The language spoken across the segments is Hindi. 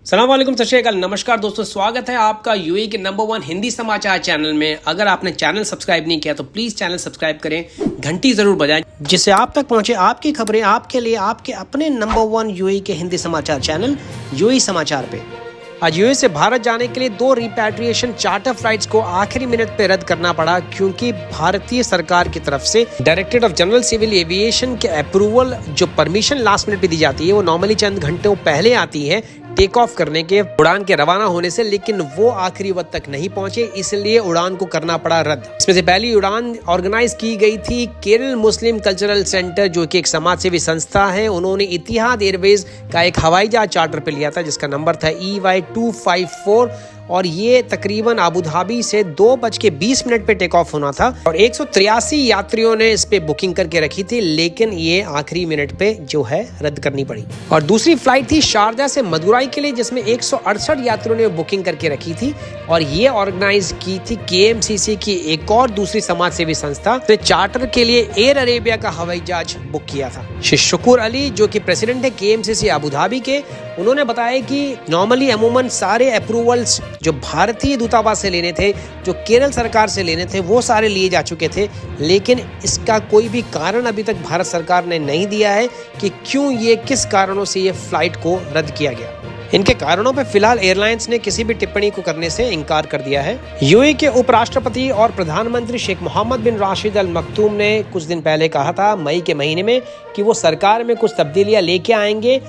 सलाम वालेकुम, सत श्री अकाल, नमस्कार दोस्तों, स्वागत है आपका यूएई के नंबर 1 हिंदी समाचार चैनल में। अगर आपने चैनल सब्सक्राइब नहीं किया तो प्लीज़ चैनल सब्सक्राइब करें, घंटी ज़रूर बजाएं जिससे आप तक पहुंचे आपकी खबरें आपके लिए आपके अपने नंबर 1 यूएई के हिंदी समाचार चैनल यूएई समाचार पे। आज यूएई से भारत जाने के लिए 2 रिपैट्रिएशन चार्टर फ्लाइट्स को आखिरी मिनट पे रद्द करना पड़ा, क्योंकि भारतीय सरकार की तरफ से directorate of general civil aviation के अप्रूवल जो परमिशन लास्ट मिनट पे दी जाती है वो नॉर्मली चंद घंटों पहले आती है टेक ऑफ करने के उड़ान के रवाना होने से, लेकिन वो आखिरी वक्त तक नहीं पहुंचे, इसलिए उड़ान को करना पड़ा रद्द। इसमें से पहली उड़ान ऑर्गेनाइज की गई थी केरल मुस्लिम कल्चरल सेंटर, जो कि एक समाज सेवी संस्था है। उन्होंने इतिहाद एयरवेज का एक हवाई जहाज चार्टर पे लिया था जिसका नंबर था EY254 और ये तकरीबन अबू धाबी से 2:20 पे टेक ऑफ होना था और 183 यात्रियों ने इस पे बुकिंग करके रखी थी, लेकिन ये आखिरी मिनट पे जो है रद्द करनी पड़ी। और दूसरी फ्लाइट थी शारजा से मदुराई के लिए, जिसमें 168 यात्रियों ने बुकिंग करके रखी थी और ये ऑर्गेनाइज की थी KMCC की एक और दूसरी समाज सेवी संस्था। तो चार्टर के लिए एयर अरेबिया का हवाई जहाज बुक किया था। श्री शुक्र अली जो कि प्रेसिडेंट है KMCC अबू धाबी के, उन्होंने बताया कि नॉर्मली अमूमन सारे अप्रूवल्स जो भारतीय दूतावास से लेने थे, जो केरल सरकार से लेने थे, वो सारे लिए जा चुके थे, लेकिन इसका कोई भी कारण अभी तक भारत सरकार ने नहीं दिया है कि क्यों ये किस कारणों से ये फ्लाइट को रद्द किया गया। इनके कारणों पर फिलहाल एयरलाइंस ने किसी भी टिप्पणी को करने से इनकार कर दिया है। यूएई के उपराष्ट्रपति और प्रधानमंत्री शेख मोहम्मद बिन राशिद अल मक्तूम ने कुछ दिन पहले कहा था मई के महीने में कि वो सरकार में कुछ तब्दीलियां लेके आएंगे,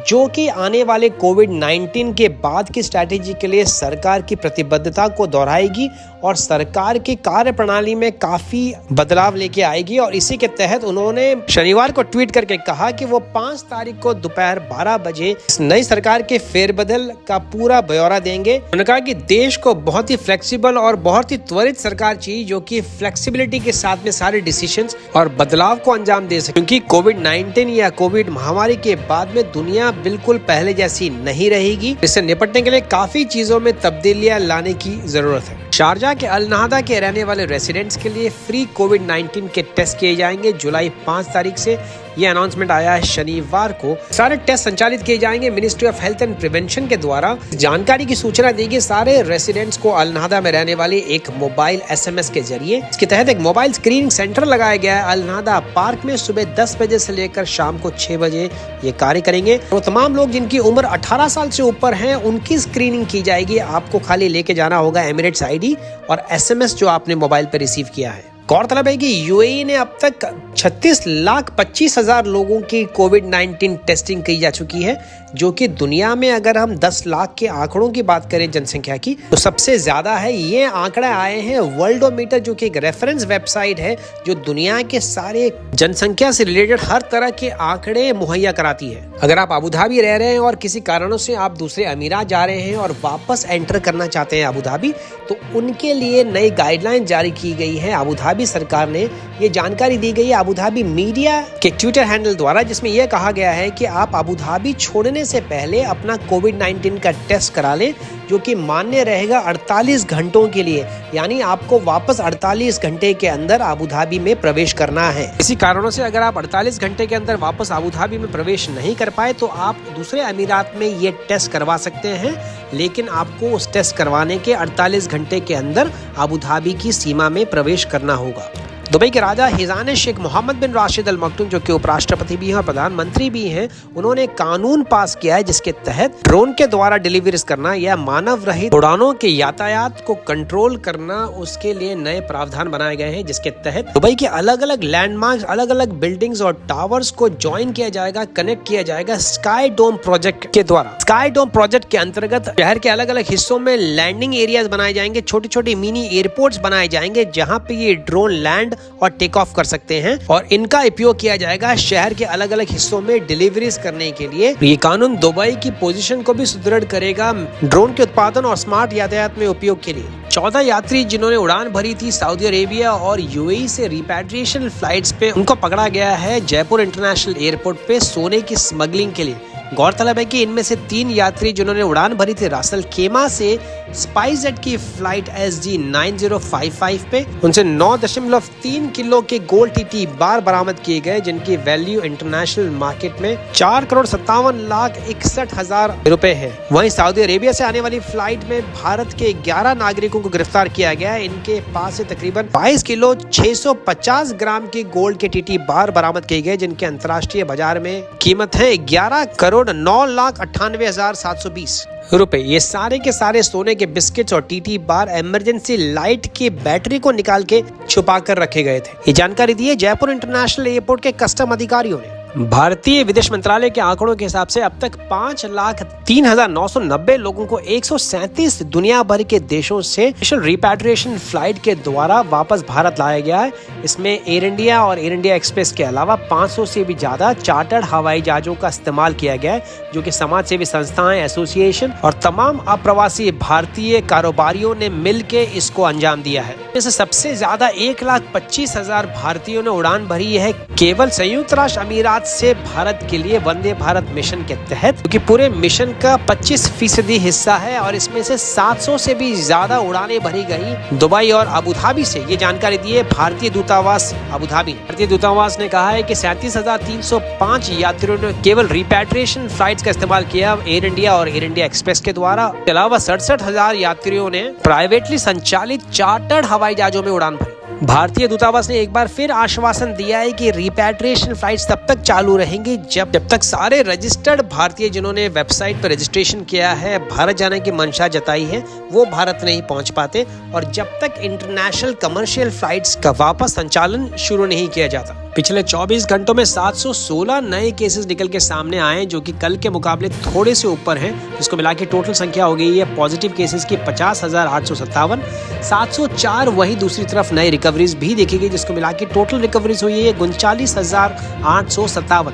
जो कि आने वाले कोविड-19 के बाद की स्ट्रैटेजी के लिए सरकार की प्रतिबद्धता को दोहराएगी और सरकार की कार्य प्रणाली में काफी बदलाव लेके आएगी। और इसी के तहत उन्होंने शनिवार को ट्वीट करके कहा कि वो 5 तारीख को दोपहर 12 बजे इस नई सरकार के फेरबदल का पूरा ब्यौरा देंगे। उन्होंने कहा कि देश को बहुत ही फ्लेक्सिबल और बहुत ही त्वरित सरकार चाहिए, जो कि फ्लेक्सिबिलिटी के साथ में सारे डिसीजंस और बदलाव को अंजाम दे सके, क्योंकि कोविड-19 या कोविड महामारी के बाद में दुनिया बिल्कुल पहले जैसी नहीं रहेगी। इससे निपटने के लिए काफी चीजों में तब्दीलियां लाने की जरूरत है। शारजा के अल नहदा के रहने वाले रेसिडेंट्स के लिए फ्री कोविड-19 के टेस्ट किए जाएंगे। जुलाई 5 तारीख से ये अनाउंसमेंट आया है शनिवार को। सारे टेस्ट संचालित किए जाएंगे ministry of health and prevention के द्वारा। जानकारी की सूचना देगी सारे रेसिडेंट्स को अल नहदा में रहने वाले एक मोबाइल SMS के जरिए। इसके तहत एक मोबाइल स्क्रीनिंग सेंटर लगाया गया है अल नहदा पार्क में। सुबह 10 बजे से लेकर शाम को 6 बजे ये कार्य करेंगे। तो तमाम लोग जिनकी उम्र 18 साल से ऊपर है उनकी स्क्रीनिंग की जाएगी। आपको खाली लेके जाना होगा एमिरेट्स ID और SMS जो आपने मोबाइल पर रिसीव किया है। गौरतलब है कि यूएई ने अब तक 36,25,000 लोगों की कोविड-19 टेस्टिंग की जा चुकी है, जो कि दुनिया में अगर हम 10 लाख के आंकड़ों की बात करें जनसंख्या की तो सबसे ज्यादा है। ये आंकड़े आए हैं वर्ल्डोमीटर, जो कि एक रेफरेंस वेबसाइट है जो दुनिया के सारे जनसंख्या से रिलेटेड हर तरह के आंकड़े मुहैया कराती है। अगर आप अबू धाबी रह रहे हैं और किसी कारणों से आप दूसरे अमीरात जा रहे हैं और वापस एंटर करना चाहते हैं अबू धाबी, तो उनके लिए नई गाइडलाइन जारी की गई है अबू धाबी सरकार ने। ये जानकारी दी गई है अबू धाबी मीडिया के ट्विटर हैंडल द्वारा, जिसमें यह कहा गया है कि आप अबू धाबी छोड़ने से पहले अपना कोविड-19 का टेस्ट करा लें, जो कि मान्य रहेगा 48 घंटों के लिए। यानी आपको वापस 48 घंटे के अंदर अबू धाबी में प्रवेश करना है। इसी कारणों से अगर आप 48 घंटे के अंदर वापस अबू धाबी में प्रवेश नहीं कर पाए तो आप दूसरे अमीरात में ये टेस्ट करवा सकते हैं, लेकिन आपको उस टेस्ट करवाने के 48 घंटे के अंदर अबू धाबी की सीमा में प्रवेश करना होगा। दुबई के राजा हिजान शेख मोहम्मद बिन राशिद अल मक्तूम, जो कि उपराष्ट्रपति भी हैं और प्रधानमंत्री भी हैं, उन्होंने कानून पास किया है जिसके तहत ड्रोन के द्वारा डिलीवरीज करना या मानव रहित उड़ानों के यातायात को कंट्रोल करना, उसके लिए नए प्रावधान बनाए गए हैं, जिसके तहत दुबई के अलग अलग लैंडमार्क, अलग अलग बिल्डिंग्स और टावर्स को ज्वाइन किया जाएगा, कनेक्ट किया जाएगा स्काई डोम प्रोजेक्ट के द्वारा। स्काई डोम प्रोजेक्ट के अंतर्गत शहर के अलग अलग हिस्सों में लैंडिंग एरियाज बनाए जाएंगे, छोटे छोटे मिनी एयरपोर्ट्स बनाए जाएंगे जहां पे ये ड्रोन लैंड और टेक ऑफ कर सकते हैं, और इनका उपयोग किया जाएगा शहर के अलग अलग हिस्सों में डिलीवरीज करने के लिए। ये कानून दुबई की पोजीशन को भी सुदृढ़ करेगा ड्रोन के उत्पादन और स्मार्ट यातायात में उपयोग के लिए। 14 यात्री जिन्होंने उड़ान भरी थी सऊदी अरेबिया और यूएई से रिपैट्रिएशन फ्लाइट्स पे, उनको पकड़ा गया है जयपुर इंटरनेशनल एयरपोर्ट पे सोने की स्मगलिंग के लिए। गौरतलब है कि इनमें से 3 यात्री जिन्होंने उड़ान भरी थी रासल खेमा से स्पाइसजेट की फ्लाइट SG 9055 पे, उनसे 9.3 किलो के गोल्ड TT बार बरामद किए गए, जिनकी वैल्यू इंटरनेशनल मार्केट में 4,57,61,000 रुपए है। वहीं सऊदी अरेबिया से आने वाली फ्लाइट में भारत के 11 नागरिकों को गिरफ्तार किया गया है। इनके पास से तकरीबन 22 किलो 650 ग्राम के गोल्ड के TT बार बरामद किए गए, जिनके अंतर्राष्ट्रीय बाजार में कीमत है 11,09,98,720 रुपए। ये सारे के सारे सोने के बिस्किट्स और TT बार इमरजेंसी लाइट की बैटरी को निकाल के छुपा कर रखे गए थे। ये जानकारी दी है जयपुर इंटरनेशनल एयरपोर्ट के कस्टम अधिकारियों ने। भारतीय विदेश मंत्रालय के आंकड़ों के हिसाब से अब तक 5,03,990 लोगों को 137 दुनिया भर के देशों से स्पेशल रिपैट्रिएशन फ्लाइट के द्वारा वापस भारत लाया गया है। इसमें एयर इंडिया और एयर इंडिया एक्सप्रेस के अलावा 500 से भी ज्यादा चार्टर्ड हवाई जहाजों का इस्तेमाल किया गया है, जो कि समाज सेवी संस्थाएं, एसोसिएशन और तमाम अप्रवासी भारतीय कारोबारियों ने मिलकर इसको अंजाम दिया है। इससे सबसे ज्यादा 1,25,000 भारतीयों ने उड़ान भरी है केवल संयुक्त राष्ट्र अमीरात से भारत के लिए वंदे भारत मिशन के तहत, क्योंकि पूरे मिशन का 25% हिस्सा है और इसमें से 700 से भी ज्यादा उड़ानें भरी गई दुबई और अबू धाबी से। ये जानकारी दी है भारतीय दूतावास अबू धाबी। भारतीय दूतावास ने कहा है कि 37,305 यात्रियों ने केवल रिपैट्रिएशन फ्लाइट्स का इस्तेमाल किया एयर इंडिया और एयर इंडिया एक्सप्रेस के द्वारा। इसके अलावा 67,000 यात्रियों ने प्राइवेटली संचालित चार्टर्ड हवाई जहाजों में उड़ान भरी। भारतीय दूतावास ने एक बार फिर आश्वासन दिया है कि रिपैट्रिएशन फ्लाइट्स तब तक चालू रहेंगी जब तक सारे रजिस्टर्ड भारतीय जिन्होंने वेबसाइट पर रजिस्ट्रेशन किया है, भारत जाने की मंशा जताई है, वो भारत नहीं पहुंच पाते और जब तक इंटरनेशनल कमर्शियल फ्लाइट्स का वापस संचालन शुरू नहीं किया जाता। पिछले 24 घंटों में 716 नए केसेस निकल के सामने आए, जो कि कल के मुकाबले थोड़े से ऊपर हैं, जिसको मिला के टोटल संख्या हो गई है पॉजिटिव केसेस की 50,857। 704 वही दूसरी तरफ नई रिकवरीज भी देखी गई, जिसको मिला के टोटल रिकवरीज हुई है 39,857।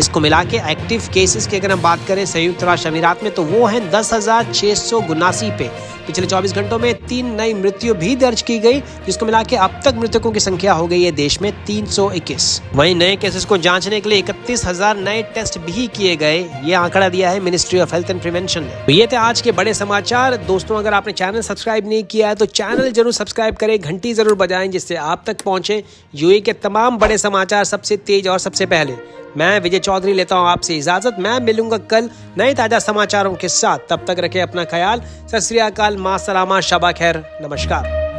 इसको मिला के एक्टिव केसेस की अगर हम बात करें संयुक्त राष्ट्र अमीरात में, तो वो है 10,679 पे। पिछले 24 घंटों में 3 नई मृत्यु भी दर्ज की गई, जिसको मिला के अब तक मृतकों की संख्या हो गई है देश में 321। वहीं नए केसेस को जांचने के लिए 31,000 नए टेस्ट भी किए गए। ये आंकड़ा दिया है ministry of health and prevention ने। तो ये थे आज के बड़े समाचार। दोस्तों, अगर आपने चैनल सब्सक्राइब नहीं किया है तो चैनल जरूर सब्सक्राइब करें, घंटी जरूर बजाएं, जिससे आप तक पहुंचे यूएई के तमाम बड़े समाचार सबसे तेज और सबसे पहले। मैं विजय चौधरी लेता हूं आपसे इजाजत। मैं मिलूंगा कल नए ताजा समाचारों के साथ। तब तक रखें अपना ख्याल। सत श्री अकाल, मां सलामा, शबा खैर, नमस्कार।